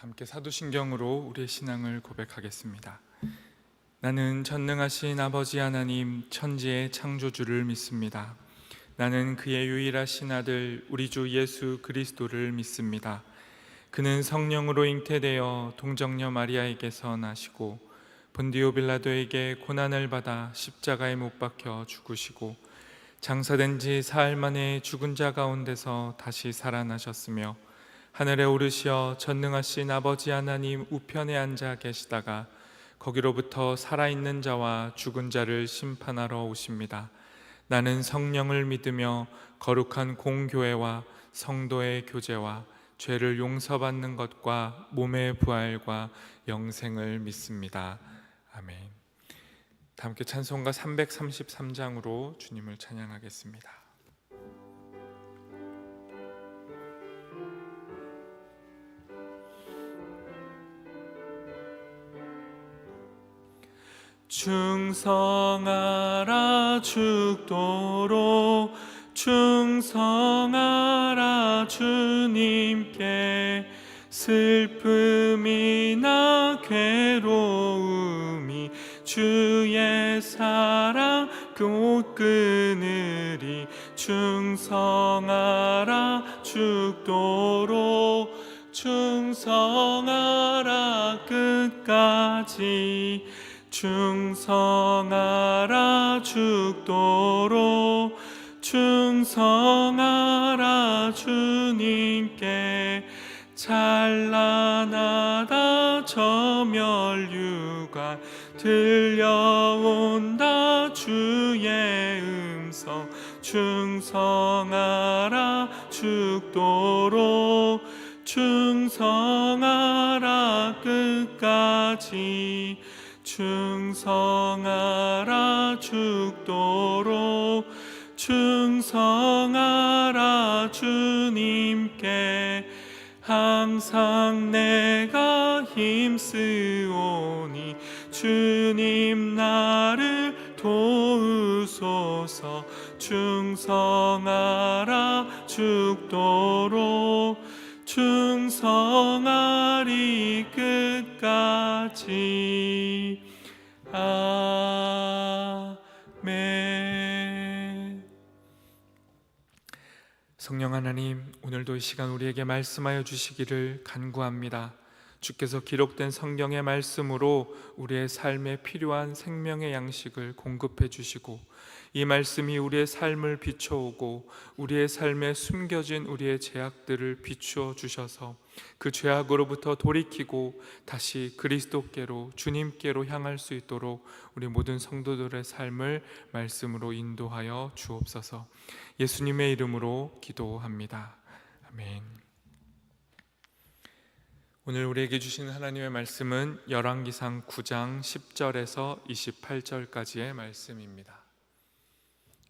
함께 사도신경으로 우리의 신앙을 고백하겠습니다. 나는 전능하신 아버지 하나님 천지의 창조주를 믿습니다. 나는 그의 유일하신 아들 우리 주 예수 그리스도를 믿습니다. 그는 성령으로 잉태되어 동정녀 마리아에게서 나시고 본디오 빌라도에게 고난을 받아 십자가에 못 박혀 죽으시고 장사된 지 사흘 만에 죽은 자 가운데서 다시 살아나셨으며 하늘에 오르시어 전능하신 아버지 하나님 우편에 앉아 계시다가 거기로부터 살아있는 자와 죽은 자를 심판하러 오십니다. 나는 성령을 믿으며 거룩한 공교회와 성도의 교제와 죄를 용서받는 것과 몸의 부활과 영생을 믿습니다. 아멘. 다 함께 찬송가 333장으로 주님을 찬양하겠습니다. 충성하라 죽도록 충성하라 주님께 슬픔이나 괴로움이 주의 사랑 곧 끊으리 충성하라 죽도록 충성하라 끝까지 충성하라 죽도록 충성하라 주님께 찬란하다 저 멸류관 들려온다 주의 음성 충성하라 죽도록 충성하라 끝까지 충성하라 죽도록 충성하라 주님께 항상 내가 힘쓰오니 주님 나를 도우소서 충성하라 죽도록 충성하리 끝까지 아멘. 성령 하나님, 오늘도 이 시간 우리에게 말씀하여 주시기를 간구합니다. 주께서 기록된 성경의 말씀으로 우리의 삶에 필요한 생명의 양식을 공급해 주시고 이 말씀이 우리의 삶을 비춰오고 우리의 삶에 숨겨진 우리의 죄악들을 비추어 주셔서 그 죄악으로부터 돌이키고 다시 그리스도께로 주님께로 향할 수 있도록 우리 모든 성도들의 삶을 말씀으로 인도하여 주옵소서. 예수님의 이름으로 기도합니다. 아멘. 오늘 우리에게 주신 하나님의 말씀은 열왕기상 9장 10절에서 28절까지의 말씀입니다.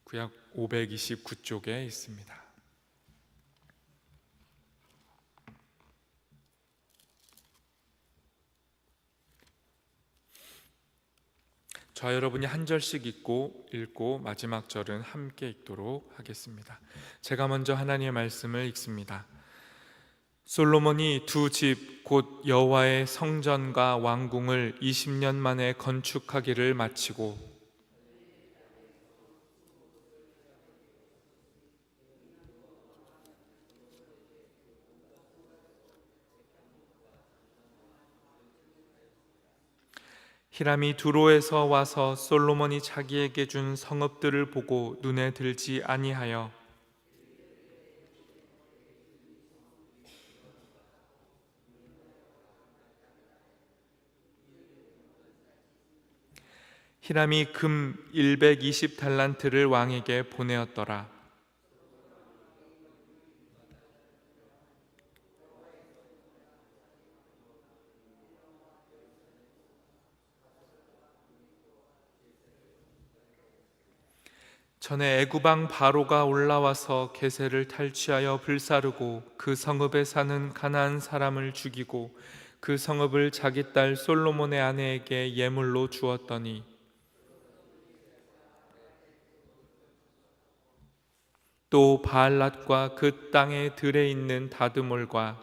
구약 529쪽에 있습니다. 저와 여러분이 한 절씩 읽고 마지막 절은 함께 읽도록 하겠습니다. 제가 먼저 하나님의 말씀을 읽습니다. 솔로몬이 두 집 곧 여호와의 성전과 왕궁을 20년 만에 건축하기를 마치고 히람이 두로에서 와서 솔로몬이 자기에게 준 성읍들을 보고 눈에 들지 아니하여 히람이 금 120달란트를 왕에게 보내었더라. 전에 애굽왕 바로가 올라와서 게셀을 탈취하여 불사르고 그 성읍에 사는 가나안 사람을 죽이고 그 성읍을 자기 딸 솔로몬의 아내에게 예물로 주었더니 또 바알랏과 그 땅의 들에 있는 다드몰과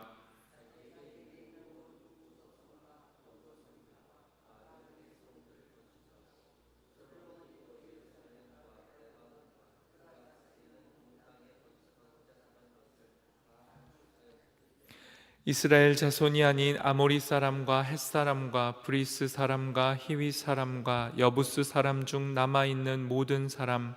이스라엘 자손이 아닌 아모리 사람과 헷 사람과 브리스 사람과 히위 사람과 여부스 사람 중 남아 있는 모든 사람,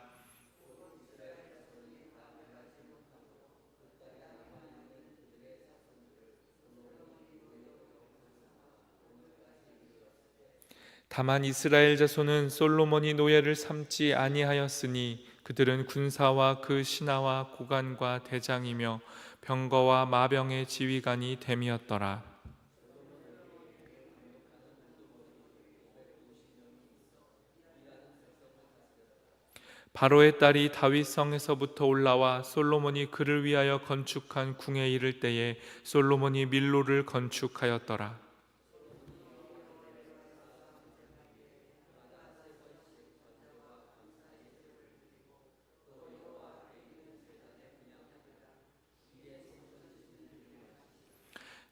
다만 이스라엘 자손은 솔로몬이 노예를 삼지 아니하였으니 그들은 군사와 그 신하와 고관과 대장이며 병거와 마병의 지휘관이 됨이었더라. 바로의 딸이 다윗 성에서부터 올라와 솔로몬이 그를 위하여 건축한 궁에 이를 때에 솔로몬이 밀로를 건축하였더라.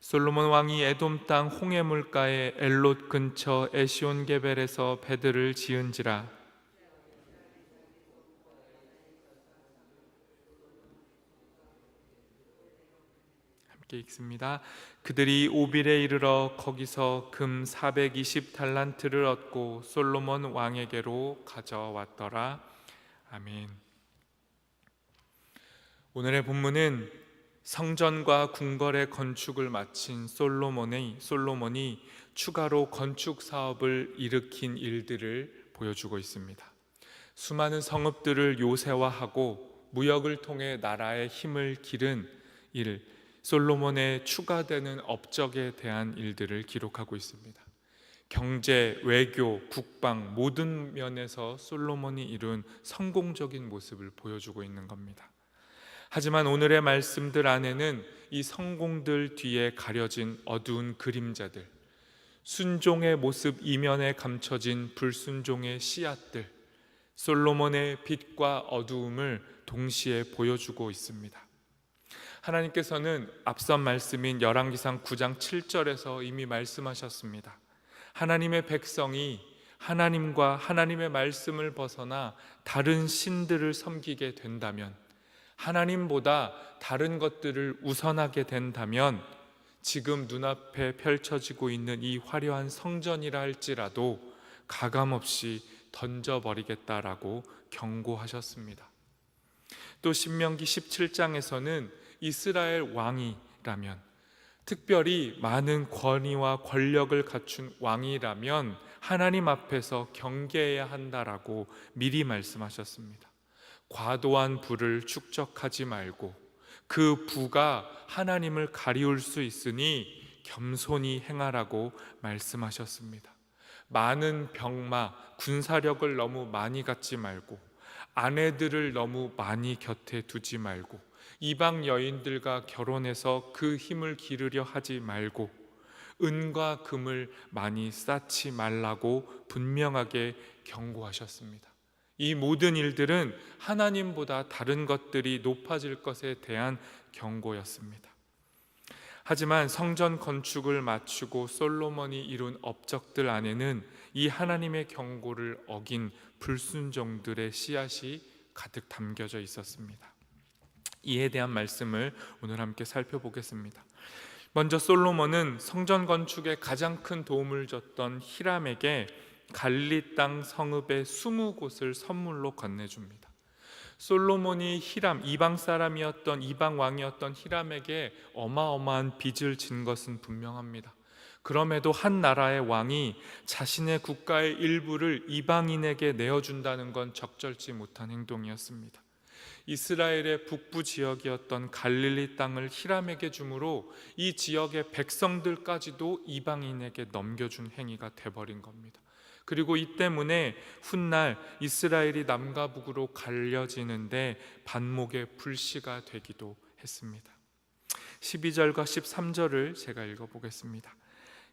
솔로몬 왕이 에돔 땅 홍해 물가의 엘롯 근처 에시온 게벨에서 배들을 지은지라. 함께 읽습니다. 그들이 오빌에 이르러 거기서 금 420달란트를 얻고 솔로몬 왕에게로 가져왔더라. 아멘. 오늘의 본문은 성전과 궁궐의 건축을 마친 솔로몬이 추가로 건축 사업을 일으킨 일들을 보여주고 있습니다. 수많은 성읍들을 요새화하고 무역을 통해 나라의 힘을 기른 일, 솔로몬의 추가되는 업적에 대한 일들을 기록하고 있습니다. 경제, 외교, 국방 모든 면에서 솔로몬이 이룬 성공적인 모습을 보여주고 있는 겁니다. 하지만 오늘의 말씀들 안에는 이 성공들 뒤에 가려진 어두운 그림자들, 순종의 모습 이면에 감춰진 불순종의 씨앗들, 솔로몬의 빛과 어두움을 동시에 보여주고 있습니다. 하나님께서는 앞선 말씀인 열왕기상 9장 7절에서 이미 말씀하셨습니다. 하나님의 백성이 하나님과 하나님의 말씀을 벗어나 다른 신들을 섬기게 된다면, 하나님보다 다른 것들을 우선하게 된다면 지금 눈앞에 펼쳐지고 있는 이 화려한 성전이라 할지라도 가감없이 던져버리겠다라고 경고하셨습니다. 또 신명기 17장에서는 이스라엘 왕이라면, 특별히 많은 권위와 권력을 갖춘 왕이라면 하나님 앞에서 경계해야 한다라고 미리 말씀하셨습니다. 과도한 부를 축적하지 말고 그 부가 하나님을 가리울 수 있으니 겸손히 행하라고 말씀하셨습니다. 많은 병마, 군사력을 너무 많이 갖지 말고, 아내들을 너무 많이 곁에 두지 말고, 이방 여인들과 결혼해서 그 힘을 기르려 하지 말고, 은과 금을 많이 쌓지 말라고 분명하게 경고하셨습니다. 이 모든 일들은 하나님보다 다른 것들이 높아질 것에 대한 경고였습니다. 하지만 성전 건축을 마치고 솔로몬이 이룬 업적들 안에는 이 하나님의 경고를 어긴 불순종들의 씨앗이 가득 담겨져 있었습니다. 이에 대한 말씀을 오늘 함께 살펴보겠습니다. 먼저 솔로몬은 성전 건축에 가장 큰 도움을 줬던 히람에게 갈릴리 땅 성읍의 20곳을 선물로 건네줍니다. 솔로몬이 히람, 이방 왕이었던 히람에게 어마어마한 빚을 진 것은 분명합니다. 그럼에도 한 나라의 왕이 자신의 국가의 일부를 이방인에게 내어준다는 건 적절치 못한 행동이었습니다. 이스라엘의 북부 지역이었던 갈릴리 땅을 히람에게 주므로 이 지역의 백성들까지도 이방인에게 넘겨준 행위가 돼버린 겁니다. 그리고 이 때문에 훗날 이스라엘이 남과 북으로 갈려지는데 반목의 불씨가 되기도 했습니다. 12절과 13절을 제가 읽어보겠습니다.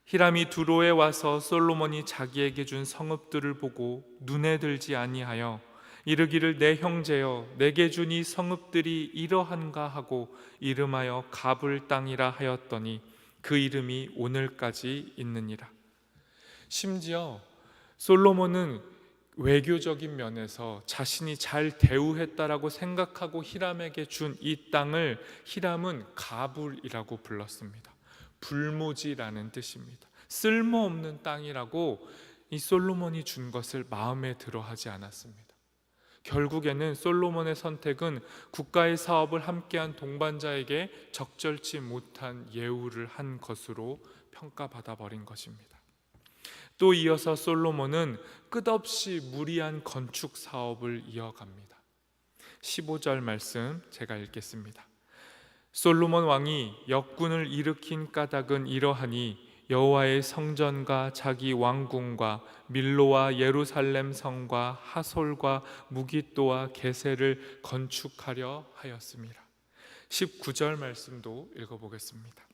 히람이 두로에 와서 솔로몬이 자기에게 준 성읍들을 보고 눈에 들지 아니하여 이르기를 내 형제여 내게 준 이 성읍들이 이러한가 하고 이름하여 가불 땅이라 하였더니 그 이름이 오늘까지 있느니라. 심지어 솔로몬은 외교적인 면에서 자신이 잘 대우했다라고 생각하고 히람에게 준 이 땅을 히람은 가불이라고 불렀습니다. 불모지라는 뜻입니다. 쓸모없는 땅이라고 이 솔로몬이 준 것을 마음에 들어 하지 않았습니다. 결국에는 솔로몬의 선택은 국가의 사업을 함께한 동반자에게 적절치 못한 예우를 한 것으로 평가받아 버린 것입니다. 또 이어서 솔로몬은 끝없이 무리한 건축 사업을 이어갑니다. 15절 말씀 제가 읽겠습니다. 솔로몬 왕이 역군을 일으킨 까닭은 이러하니 여호와의 성전과 자기 왕궁과 밀로와 예루살렘 성과 하솔과 무깃도와 게셀을 건축하려 하였습니다. 19절 말씀도 읽어보겠습니다.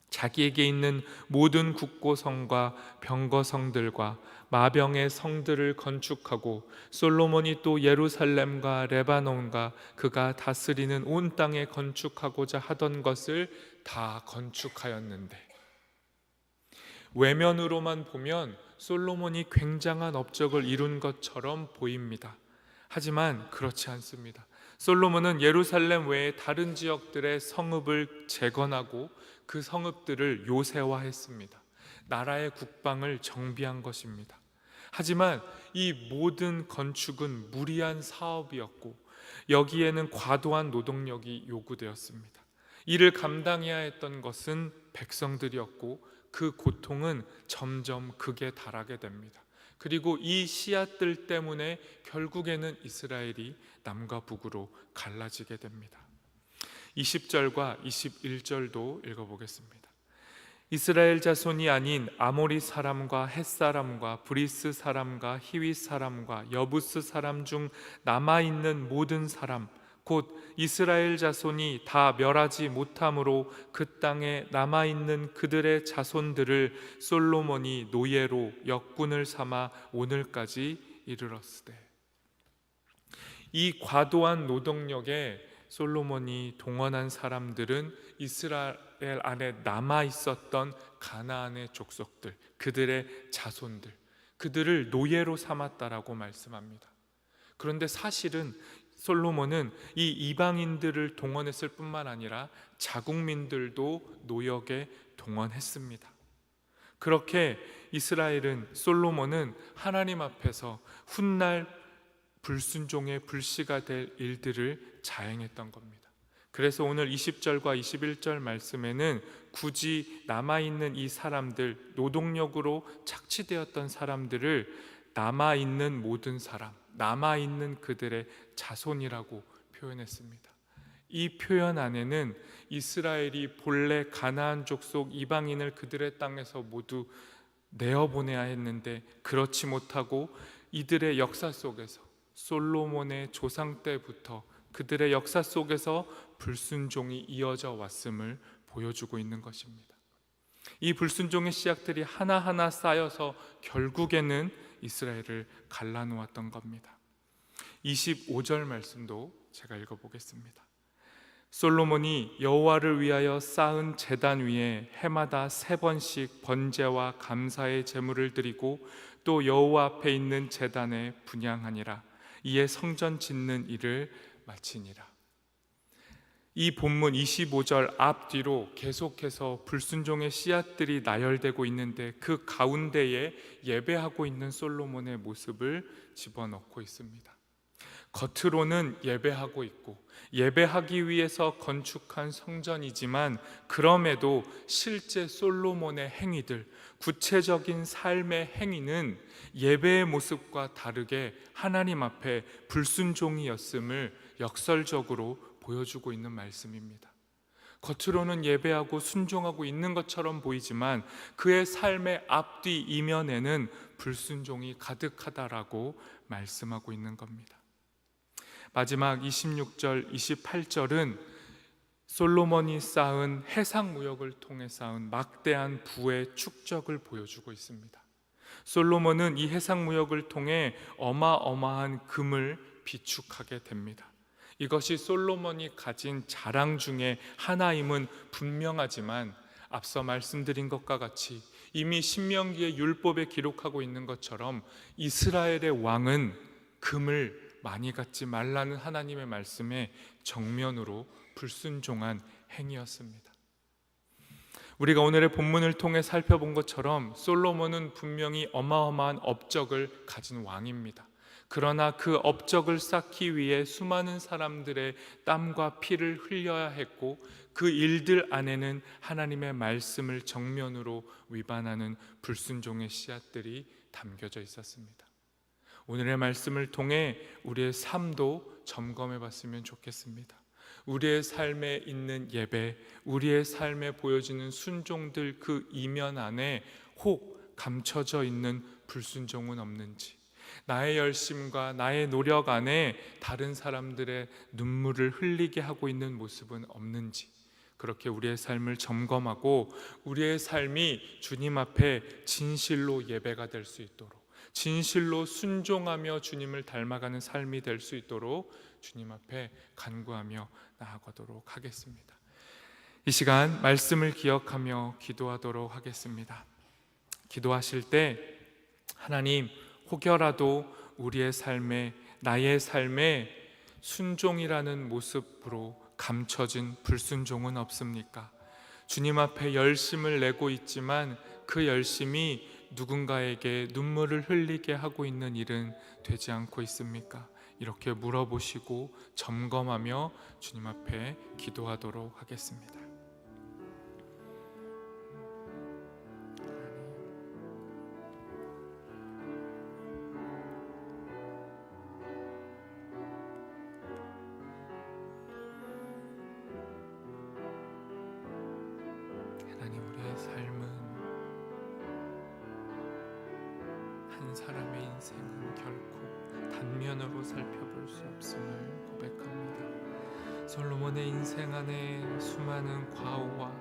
자기에게 있는 모든 국고성과 병거성들과 마병의 성들을 건축하고 솔로몬이 또 예루살렘과 레바논과 그가 다스리는 온 땅에 건축하고자 하던 것을 다 건축하였는데, 외면으로만 보면 솔로몬이 굉장한 업적을 이룬 것처럼 보입니다. 하지만 그렇지 않습니다. 솔로몬은 예루살렘 외에 다른 지역들의 성읍을 재건하고 그 성읍들을 요새화했습니다. 나라의 국방을 정비한 것입니다. 하지만 이 모든 건축은 무리한 사업이었고 여기에는 과도한 노동력이 요구되었습니다. 이를 감당해야 했던 것은 백성들이었고 그 고통은 점점 극에 달하게 됩니다. 그리고 이 씨앗들 때문에 결국에는 이스라엘이 남과 북으로 갈라지게 됩니다. 20절과 21절도 읽어보겠습니다. 이스라엘 자손이 아닌 아모리 사람과 헷 사람과 브리스 사람과 히윗 사람과 여부스 사람 중 남아있는 모든 사람 곧 이스라엘 자손이 다 멸하지 못함으로 그 땅에 남아있는 그들의 자손들을 솔로몬이 노예로 역군을 삼아 오늘까지 이르렀으되, 이 과도한 노동력에 솔로몬이 동원한 사람들은 이스라엘 안에 남아있었던 가나안의 족속들, 그들의 자손들, 그들을 노예로 삼았다라고 말씀합니다. 그런데 사실은 솔로몬은 이 이방인들을 동원했을 뿐만 아니라 자국민들도 노역에 동원했습니다. 그렇게 솔로몬은 하나님 앞에서 훗날 불순종의 불씨가 될 일들을 자행했던 겁니다. 그래서 오늘 20절과 21절 말씀에는 굳이 남아있는 이 사람들, 노동력으로 착취되었던 사람들을 남아있는 모든 사람, 남아있는 그들의 자손이라고 표현했습니다. 이 표현 안에는 이스라엘이 본래 가나안 족속 이방인을 그들의 땅에서 모두 내어보내야 했는데 그렇지 못하고 이들의 역사 속에서, 솔로몬의 조상 때부터 그들의 역사 속에서 불순종이 이어져 왔음을 보여주고 있는 것입니다. 이 불순종의 씨앗들이 하나하나 쌓여서 결국에는 이스라엘을 갈라놓았던 겁니다. 25절 말씀도 제가 읽어보겠습니다. 솔로몬이 여호와를 위하여 쌓은 제단 위에 해마다 3번씩 번제와 감사의 제물을 드리고 또 여호와 앞에 있는 제단에 분향하니라. 이에 성전 짓는 일을 마치니라. 이 본문 25절 앞뒤로 계속해서 불순종의 씨앗들이 나열되고 있는데 그 가운데에 예배하고 있는 솔로몬의 모습을 집어넣고 있습니다. 겉으로는 예배하고 있고 예배하기 위해서 건축한 성전이지만 그럼에도 실제 솔로몬의 행위들, 구체적인 삶의 행위는 예배의 모습과 다르게 하나님 앞에 불순종이었음을 역설적으로 보여주고 있는 말씀입니다. 겉으로는 예배하고 순종하고 있는 것처럼 보이지만 그의 삶의 앞뒤 이면에는 불순종이 가득하다라고 말씀하고 있는 겁니다. 마지막 26절, 28절은 솔로몬이 쌓은 해상무역을 통해 쌓은 막대한 부의 축적을 보여주고 있습니다. 솔로몬은 이 해상무역을 통해 어마어마한 금을 비축하게 됩니다. 이것이 솔로몬이 가진 자랑 중에 하나임은 분명하지만 앞서 말씀드린 것과 같이 이미 신명기의 율법에 기록하고 있는 것처럼 이스라엘의 왕은 금을 많이 갖지 말라는 하나님의 말씀에 정면으로 불순종한 행위였습니다. 우리가 오늘의 본문을 통해 살펴본 것처럼 솔로몬은 분명히 어마어마한 업적을 가진 왕입니다. 그러나 그 업적을 쌓기 위해 수많은 사람들의 땀과 피를 흘려야 했고, 그 일들 안에는 하나님의 말씀을 정면으로 위반하는 불순종의 씨앗들이 담겨져 있었습니다. 오늘의 말씀을 통해 우리의 삶도 점검해 봤으면 좋겠습니다. 우리의 삶에 있는 예배, 우리의 삶에 보여지는 순종들, 그 이면 안에 혹 감춰져 있는 불순종은 없는지, 나의 열심과 나의 노력 안에 다른 사람들의 눈물을 흘리게 하고 있는 모습은 없는지, 그렇게 우리의 삶을 점검하고 우리의 삶이 주님 앞에 진실로 예배가 될 수 있도록, 진실로 순종하며 주님을 닮아가는 삶이 될 수 있도록 주님 앞에 간구하며 나아가도록 하겠습니다. 이 시간 말씀을 기억하며 기도하도록 하겠습니다. 기도하실 때 하나님, 혹여라도 우리의 삶에, 나의 삶에 순종이라는 모습으로 감춰진 불순종은 없습니까? 주님 앞에 열심을 내고 있지만 그 열심이 누군가에게 눈물을 흘리게 하고 있는 일은 되지 않고 있습니까? 이렇게 물어보시고 점검하며 주님 앞에 기도하도록 하겠습니다. 하나님, 우리의 삶은, 한 사람의 인생은 결코 단면으로 살펴볼 수 없음을 고백합니다. 솔로몬의 인생 안에 수많은 과오와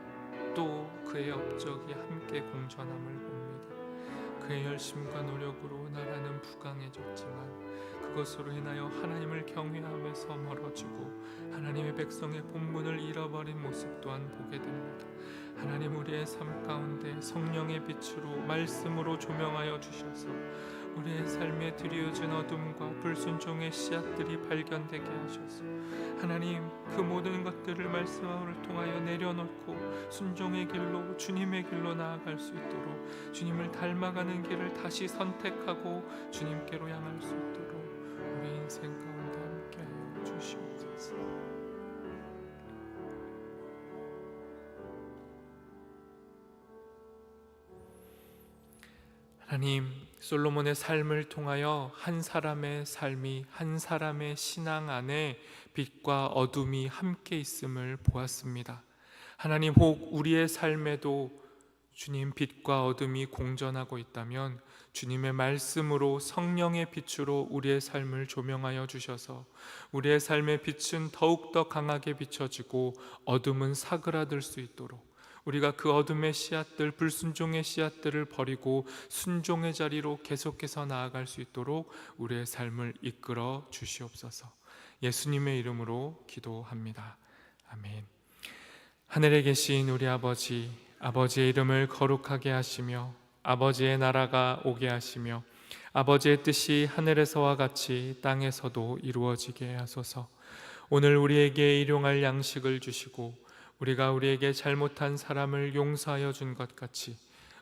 또 그의 업적이 함께 공존함을 봅니다. 그의 열심과 노력으로 나라는 부강해졌지만 그것으로 인하여 하나님을 경외함에서 멀어지고 하나님의 백성의 본분을 잃어버린 모습 또한 보게 됩니다. 하나님, 우리의 삶 가운데 성령의 빛으로 말씀으로 조명하여 주셔서 우리의 삶에 드리워진 어둠과 불순종의 씨앗들이 발견되게 하셔서 하나님, 그 모든 것들을 말씀을 통하여 내려놓고 순종의 길로, 주님의 길로 나아갈 수 있도록, 주님을 닮아가는 길을 다시 선택하고 주님께로 향할 수 있도록 우리 인생 가운데 함께하여 주시옵소서. 하나님, 솔로몬의 삶을 통하여 한 사람의 삶이, 한 사람의 신앙 안에 빛과 어둠이 함께 있음을 보았습니다. 하나님, 혹 우리의 삶에도 주님 빛과 어둠이 공존하고 있다면 주님의 말씀으로, 성령의 빛으로 우리의 삶을 조명하여 주셔서 우리의 삶의 빛은 더욱더 강하게 비춰지고 어둠은 사그라들 수 있도록, 우리가 그 어둠의 씨앗들, 불순종의 씨앗들을 버리고 순종의 자리로 계속해서 나아갈 수 있도록 우리의 삶을 이끌어 주시옵소서. 예수님의 이름으로 기도합니다. 아멘. 하늘에 계신 우리 아버지, 아버지의 이름을 거룩하게 하시며 아버지의 나라가 오게 하시며 아버지의 뜻이 하늘에서와 같이 땅에서도 이루어지게 하소서. 오늘 우리에게 일용할 양식을 주시고 우리가 우리에게 잘못한 사람을 용서하여 준 것 같이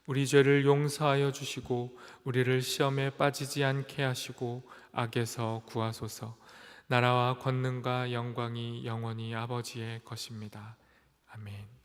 우리 죄를 용서하여 주시고 우리를 시험에 빠지지 않게 하시고 악에서 구하소서. 나라와 권능과 영광이 영원히 아버지의 것입니다. 아멘.